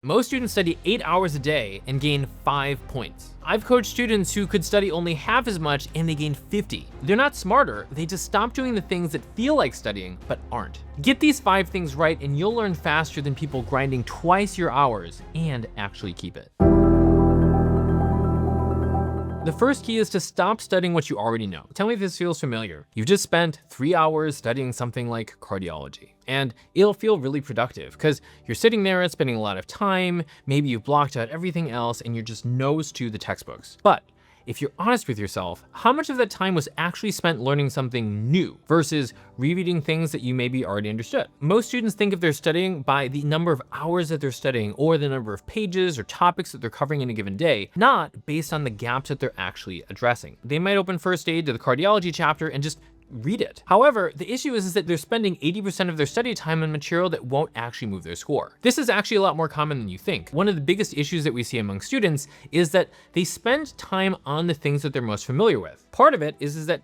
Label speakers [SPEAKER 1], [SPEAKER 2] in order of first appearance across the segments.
[SPEAKER 1] Most students study 8 hours a day and gain 5 points. I've coached students who could study only half as much and they gain 50. They're not smarter, they just stop doing the things that feel like studying but aren't. Get these 5 things right and you'll learn faster than people grinding twice your hours and actually keep it. The first key is to stop studying what you already know. Tell me if this feels familiar. You've just spent 3 hours studying something like cardiology, and it'll feel really productive because you're sitting there and spending a lot of time, maybe you've blocked out everything else and you're just nose to the textbooks. But if you're honest with yourself, how much of that time was actually spent learning something new versus rereading things that you maybe already understood? Most students think if they're studying by the number of hours that they're studying or the number of pages or topics that they're covering in a given day, not based on the gaps that they're actually addressing. They might open first aid to the cardiology chapter and just read it. However, the issue is that they're spending 80% of their study time on material that won't actually move their score. This is actually a lot more common than you think. One of the biggest issues that we see among students is that they spend time on the things that they're most familiar with. Part of it is that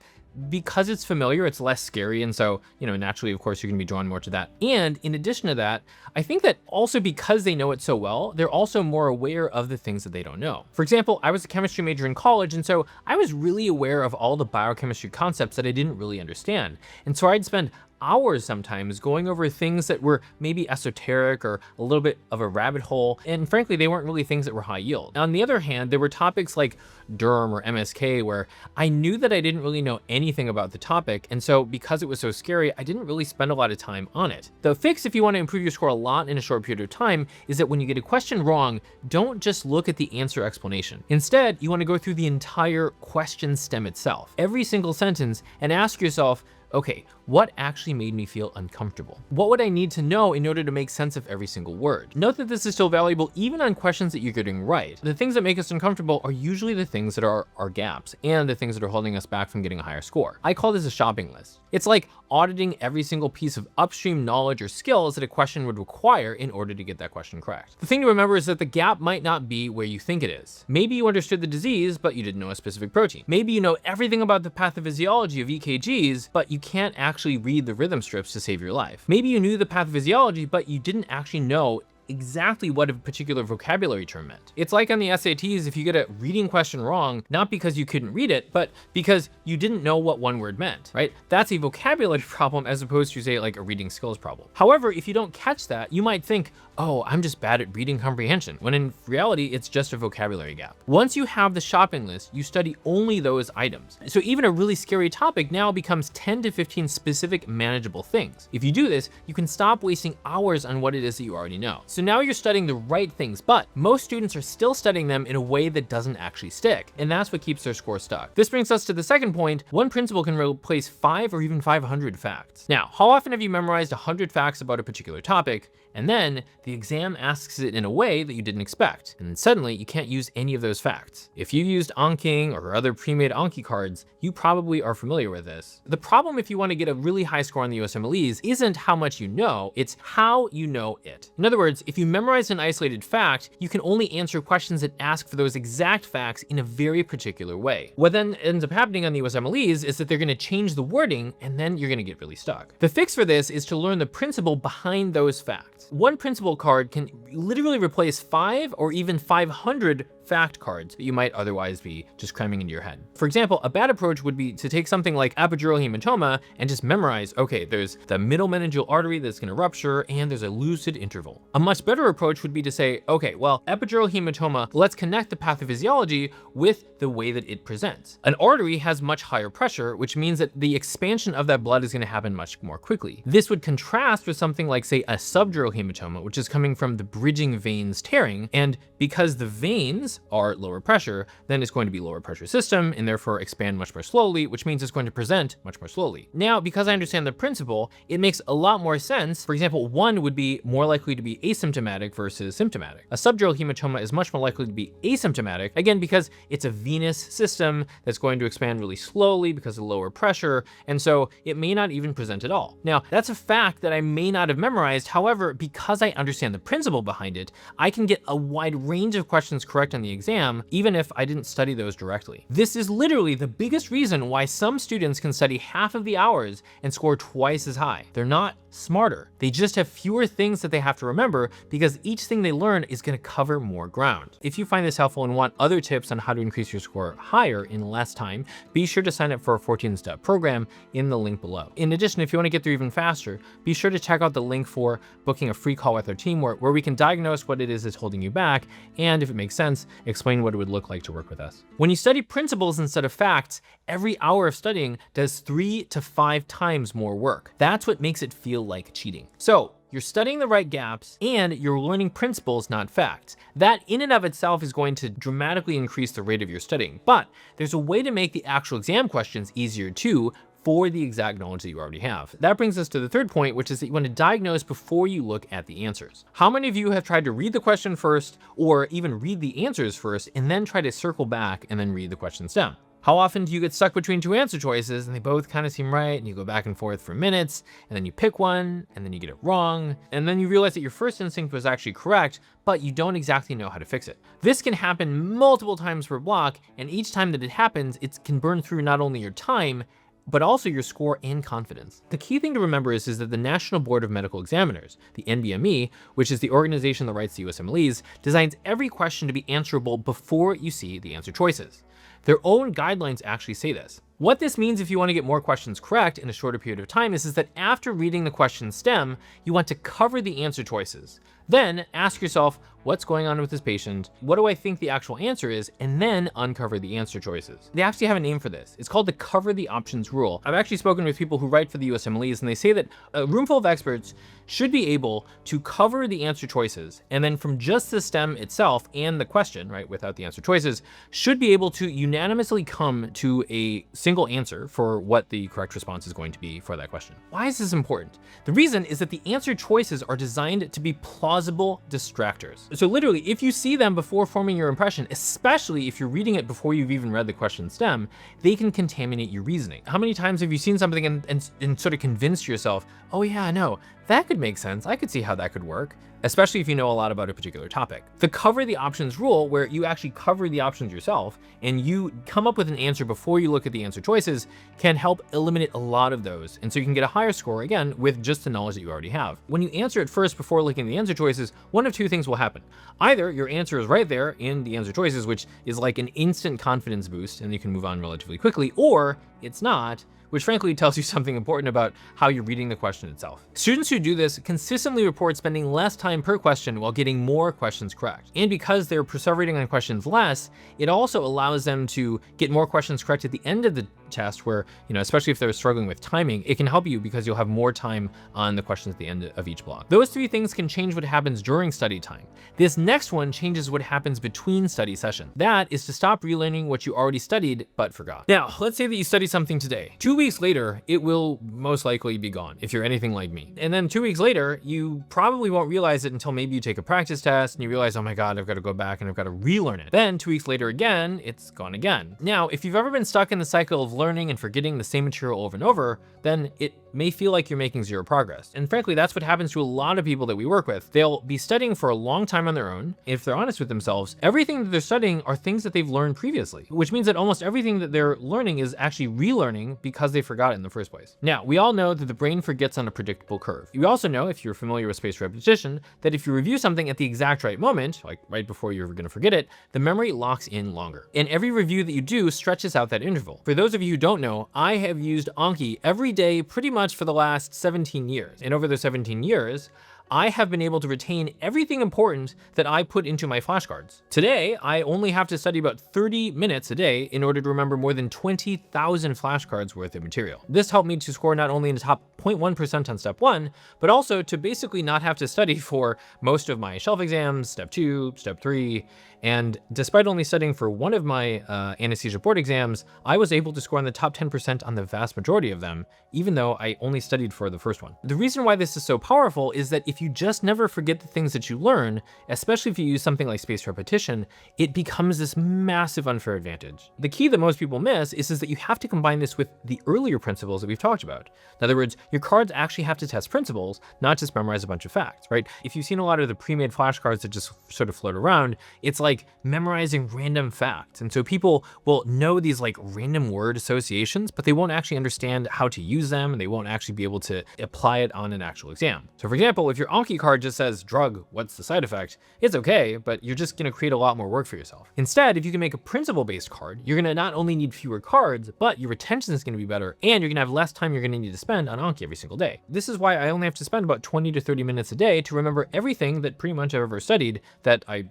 [SPEAKER 1] because it's familiar, it's less scary. And so, naturally, of course, you're gonna be drawn more to that. And in addition to that, I think that also because they know it so well, they're also more aware of the things that they don't know. For example, I was a chemistry major in college, and so I was really aware of all the biochemistry concepts that I didn't really understand. And so I'd spend hours sometimes going over things that were maybe esoteric or a little bit of a rabbit hole. And frankly, they weren't really things that were high yield. On the other hand, there were topics like derm or MSK where I knew that I didn't really know anything about the topic. And so because it was so scary, I didn't really spend a lot of time on it. The fix, if you want to improve your score a lot in a short period of time, is that when you get a question wrong, don't just look at the answer explanation. Instead, you want to go through the entire question stem itself, every single sentence, and ask yourself, okay, what actually made me feel uncomfortable? What would I need to know in order to make sense of every single word? Note that this is still valuable even on questions that you're getting right. The things that make us uncomfortable are usually the things that are our gaps and the things that are holding us back from getting a higher score. I call this a shopping list. It's like auditing every single piece of upstream knowledge or skills that a question would require in order to get that question correct. The thing to remember is that the gap might not be where you think it is. Maybe you understood the disease, but you didn't know a specific protein. Maybe you know everything about the pathophysiology of EKGs, but you can't actually read the rhythm strips to save your life. Maybe you knew the pathophysiology, but you didn't actually know exactly what a particular vocabulary term meant. It's like on the SATs, if you get a reading question wrong, not because you couldn't read it, but because you didn't know what one word meant, right? That's a vocabulary problem as opposed to, say, like a reading skills problem. However, if you don't catch that, you might think, oh, I'm just bad at reading comprehension, when in reality, it's just a vocabulary gap. Once you have the shopping list, you study only those items. So even a really scary topic now becomes 10 to 15 specific manageable things. If you do this, you can stop wasting hours on what it is that you already know. So now you're studying the right things, but most students are still studying them in a way that doesn't actually stick, and that's what keeps their score stuck. This brings us to the second point. One principle can replace 5 or even 500 facts. Now, how often have you memorized 100 facts about a particular topic, and then the exam asks it in a way that you didn't expect, and then suddenly you can't use any of those facts? If you used Anki or other pre-made Anki cards, you probably are familiar with this. The problem if you want to get a really high score on the USMLEs isn't how much you know, it's how you know it. In other words, if you memorize an isolated fact, you can only answer questions that ask for those exact facts in a very particular way. What then ends up happening on the USMLEs is that they're going to change the wording, and then you're going to get really stuck. The fix for this is to learn the principle behind those facts. One principle card can literally replace 5 or even 500 fact cards that you might otherwise be just cramming into your head. For example, a bad approach would be to take something like epidural hematoma and just memorize, okay, there's the middle meningeal artery that's gonna rupture and there's a lucid interval. A much better approach would be to say, okay, well, epidural hematoma, let's connect the pathophysiology with the way that it presents. An artery has much higher pressure, which means that the expansion of that blood is gonna happen much more quickly. This would contrast with something like, say, a subdural hematoma, which is coming from the bridging veins tearing, and because the veins are lower pressure, then it's going to be lower pressure system and therefore expand much more slowly, which means it's going to present much more slowly. Now, because I understand the principle, it makes a lot more sense. For example, one would be more likely to be asymptomatic versus symptomatic. A subdural hematoma is much more likely to be asymptomatic, again, because it's a venous system that's going to expand really slowly because of lower pressure, and so it may not even present at all. Now, that's a fact that I may not have memorized. However, because I understand the principle behind it, I can get a wide range of questions correct on the the exam, even if I didn't study those directly. This is literally the biggest reason why some students can study half of the hours and score twice as high. They're not smarter. They just have fewer things that they have to remember because each thing they learn is going to cover more ground. If you find this helpful and want other tips on how to increase your score higher in less time, be sure to sign up for a 14-step program in the link below. In addition, if you want to get through even faster, be sure to check out the link for booking a free call with our team where we can diagnose what it is that's holding you back, and if it makes sense, explain what it would look like to work with us. When you study principles instead of facts, every hour of studying does 3 to 5 times more work. That's what makes it feel like cheating. So you're studying the right gaps and you're learning principles, not facts. That in and of itself is going to dramatically increase the rate of your studying, but there's a way to make the actual exam questions easier too, for the exact knowledge that you already have. That brings us to the third point, which is that you want to diagnose before you look at the answers. How many of you have tried to read the question first, or even read the answers first, and then try to circle back and then read the question stem? How often do you get stuck between two answer choices and they both kind of seem right, and you go back and forth for minutes, and then you pick one, and then you get it wrong, and then you realize that your first instinct was actually correct, but you don't exactly know how to fix it. This can happen multiple times per block, and each time that it happens, it can burn through not only your time, but also your score and confidence. The key thing to remember is that the National Board of Medical Examiners, the NBME, which is the organization that writes the USMLEs, designs every question to be answerable before you see the answer choices. Their own guidelines actually say this. What this means if you want to get more questions correct in a shorter period of time is that after reading the question stem, you want to cover the answer choices. Then ask yourself, what's going on with this patient? What do I think the actual answer is? And then uncover the answer choices. They actually have a name for this. It's called the cover the options rule. I've actually spoken with people who write for the USMLEs, and they say that a room full of experts should be able to cover the answer choices. And then from just the stem itself and the question, right, without the answer choices, should be able to unanimously come to a single answer for what the correct response is going to be for that question. Why is this important? The reason is that the answer choices are designed to be plausible distractors. So literally, if you see them before forming your impression, especially if you're reading it before you've even read the question stem, they can contaminate your reasoning. How many times have you seen something and sort of convinced yourself, oh yeah, no, that could make sense. I could see how that could work, especially if you know a lot about a particular topic. The cover the options rule, where you actually cover the options yourself and you come up with an answer before you look at the answer choices, can help eliminate a lot of those. And so you can get a higher score, again, with just the knowledge that you already have. When you answer it first before looking at the answer choices, one of two things will happen. Either your answer is right there in the answer choices, which is like an instant confidence boost and you can move on relatively quickly, or it's not, which frankly tells you something important about how you're reading the question itself. Students who do this consistently report spending less time per question while getting more questions correct. And because they're perseverating on questions less, it also allows them to get more questions correct at the end of the test where, especially if they're struggling with timing, it can help you because you'll have more time on the questions at the end of each block. Those three things can change what happens during study time. This next one changes what happens between study sessions. That is to stop relearning what you already studied but forgot. Now, let's say that you study something today. 2 weeks later, it will most likely be gone if you're anything like me. And then 2 weeks later, you probably won't realize it until maybe you take a practice test and you realize, oh my God, I've got to go back and I've got to relearn it. Then 2 weeks later again, it's gone again. Now, if you've ever been stuck in the cycle of learning and forgetting the same material over and over, then it may feel like you're making zero progress. And frankly, that's what happens to a lot of people that we work with. They'll be studying for a long time on their own. If they're honest with themselves, everything that they're studying are things that they've learned previously, which means that almost everything that they're learning is actually relearning because they forgot it in the first place. Now, we all know that the brain forgets on a predictable curve. You also know, if you're familiar with spaced repetition, that if you review something at the exact right moment, like right before you're gonna forget it, the memory locks in longer. And every review that you do stretches out that interval. For those of you who don't know, I have used Anki every day pretty much for the last 17 years. And over those 17 years, I have been able to retain everything important that I put into my flashcards. Today, I only have to study about 30 minutes a day in order to remember more than 20,000 flashcards worth of material. This helped me to score not only in the top 0.1% on step 1, but also to basically not have to study for most of my shelf exams, step 2, step 3, and despite only studying for one of my anesthesia board exams, I was able to score in the top 10% on the vast majority of them, even though I only studied for the first one. The reason why this is so powerful is that if you just never forget the things that you learn, especially if you use something like spaced repetition, it becomes this massive unfair advantage. The key that most people miss is that you have to combine this with the earlier principles that we've talked about. In other words, you Your cards actually have to test principles, not just memorize a bunch of facts, right? If you've seen a lot of the pre-made flashcards that just sort of float around, it's like memorizing random facts. And so people will know these like random word associations, but they won't actually understand how to use them, and they won't actually be able to apply it on an actual exam. So for example, if your Anki card just says drug, what's the side effect? It's okay, but you're just gonna create a lot more work for yourself. Instead, if you can make a principle-based card, you're gonna not only need fewer cards, but your retention is gonna be better, and you're gonna have less time you're gonna need to spend on Anki every single day. This is why I only have to spend about 20 to 30 minutes a day to remember everything that pretty much I've ever studied that I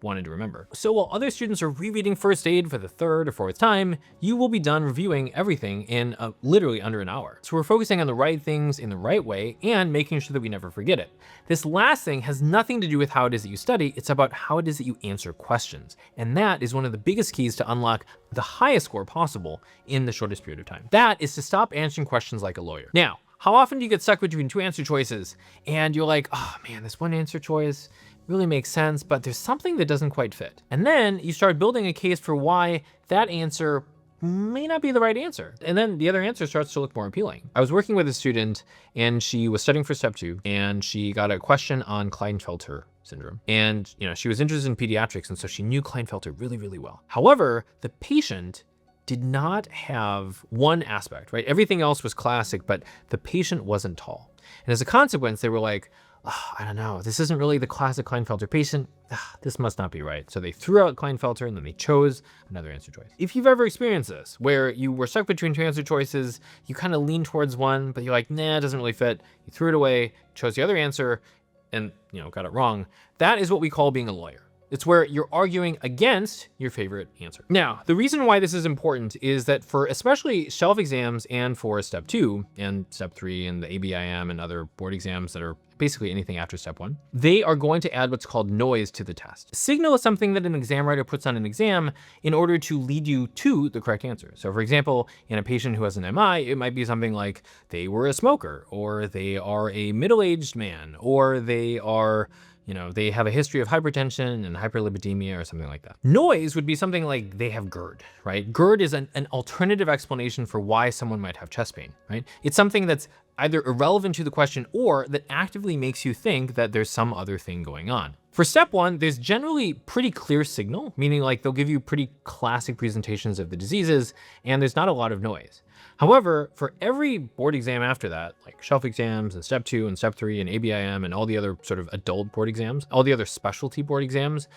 [SPEAKER 1] wanted to remember. So while other students are rereading first aid for the third or fourth time, you will be done reviewing everything in literally under an hour. So we're focusing on the right things in the right way and making sure that we never forget it. This last thing has nothing to do with how it is that you study, it's about how it is that you answer questions. And that is one of the biggest keys to unlock the highest score possible in the shortest period of time. That is to stop answering questions like a lawyer. Now, how often do you get stuck between two answer choices and you're like, oh man, this one answer choice really makes sense, but there's something that doesn't quite fit. And then you start building a case for why that answer may not be the right answer. And then the other answer starts to look more appealing. I was working with a student and she was studying for step 2 and she got a question on Klinefelter syndrome. And she was interested in pediatrics, and so she knew Klinefelter really, really well. However, the patient did not have one aspect, right? Everything else was classic, but the patient wasn't tall. And as a consequence, they were like, oh, I don't know, this isn't really the classic Klinefelter patient. This must not be right. So they threw out Klinefelter and then they chose another answer choice. If you've ever experienced this, where you were stuck between two answer choices, you kind of lean towards one, but you're like, nah, it doesn't really fit. You threw it away, chose the other answer, and got it wrong. That is what we call being a lawyer. It's where you're arguing against your favorite answer. Now, the reason why this is important is that for especially shelf exams and for step 2 and step 3 and the ABIM and other board exams that are basically anything after step 1, they are going to add what's called noise to the test. Signal is something that an exam writer puts on an exam in order to lead you to the correct answer. So for example, in a patient who has an MI, it might be something like they were a smoker, or they are a middle-aged man, or they are they have a history of hypertension and hyperlipidemia or something like that. Noise would be something like they have GERD, right? GERD is an alternative explanation for why someone might have chest pain, right? It's something that's either irrelevant to the question or that actively makes you think that there's some other thing going on. For step 1, there's generally pretty clear signal, meaning like they'll give you pretty classic presentations of the diseases and there's not a lot of noise. However, for every board exam after that, like shelf exams and step 2 and step 3 and ABIM and all the other sort of adult board exams, all the other specialty board exams,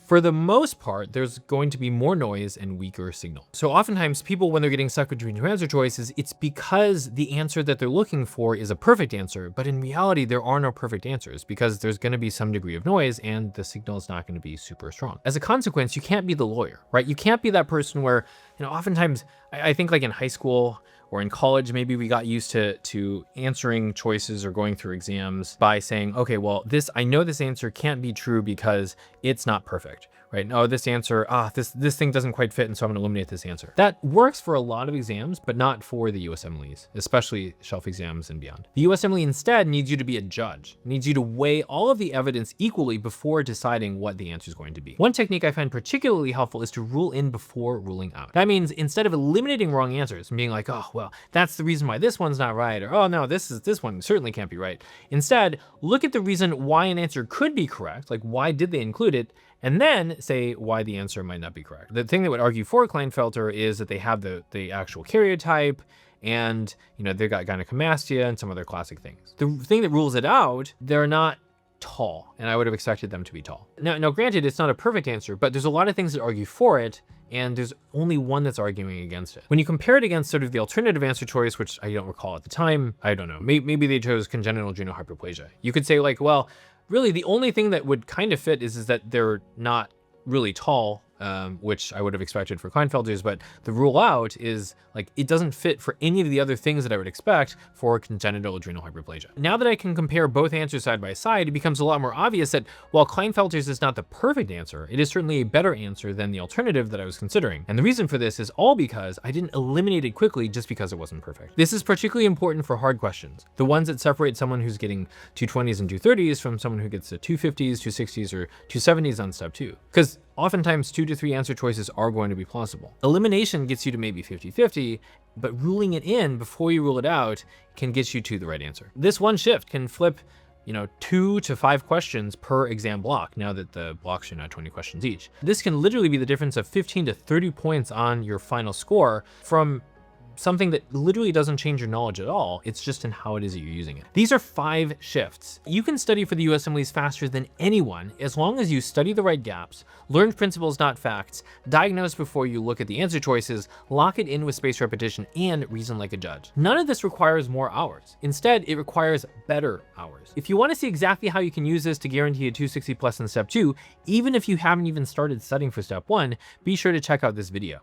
[SPEAKER 1] for the most part, there's going to be more noise and weaker signal. So oftentimes people, when they're getting stuck between two answer choices, it's because the answer that they're looking for is a perfect answer, but in reality, there are no perfect answers because there's gonna be some degree of noise and the signal is not gonna be super strong. As a consequence, you can't be the lawyer, right? You can't be that person where, oftentimes, I think like in high school or in college, maybe we got used to answering choices or going through exams by saying, okay, well, I know this answer can't be true because it's not perfect, right? No, this answer, this thing doesn't quite fit, and so I'm gonna eliminate this answer. That works for a lot of exams, but not for the USMLEs, especially shelf exams and beyond. The USMLE instead needs you to be a judge, needs you to weigh all of the evidence equally before deciding what the answer is going to be. One technique I find particularly helpful is to rule in before ruling out. That means instead of eliminating wrong answers and being like, oh, well, that's the reason why this one's not right, or oh no, this one certainly can't be right. Instead, look at the reason why an answer could be correct, like why did they include it, and then say why the answer might not be correct. The thing that would argue for Klinefelter is that they have the actual karyotype, and they've got gynecomastia and some other classic things. The thing that rules it out, they're not tall, and I would have expected them to be tall. Now granted, it's not a perfect answer, but there's a lot of things that argue for it, and there's only one that's arguing against it. When you compare it against sort of the alternative answer choice, which I don't recall at the time, I don't know, maybe they chose congenital adrenal hyperplasia. You could say like, well, really the only thing that would kind of fit is that they're not really tall, which I would have expected for Klinefelters, but the rule out is like, it doesn't fit for any of the other things that I would expect for congenital adrenal hyperplasia. Now that I can compare both answers side by side, it becomes a lot more obvious that while Klinefelters is not the perfect answer, it is certainly a better answer than the alternative that I was considering. And the reason for this is all because I didn't eliminate it quickly just because it wasn't perfect. This is particularly important for hard questions, the ones that separate someone who's getting 220s and 230s from someone who gets the 250s, 260s, or 270s on step 2. Because Oftentimes 2 to 3 answer choices are going to be plausible. Elimination gets you to maybe 50-50, but ruling it in before you rule it out can get you to the right answer. This one shift can flip 2 to 5 questions per exam block, now that the blocks are now 20 questions each. This can literally be the difference of 15 to 30 points on your final score from something that literally doesn't change your knowledge at all. It's just in how it is that you're using it. These are 5 shifts. You can study for the USMLEs faster than anyone as long as you study the right gaps, learn principles, not facts, diagnose before you look at the answer choices, lock it in with spaced repetition, and reason like a judge. None of this requires more hours. Instead, it requires better hours. If you want to see exactly how you can use this to guarantee a 260 plus in step 2, even if you haven't even started studying for step 1, be sure to check out this video.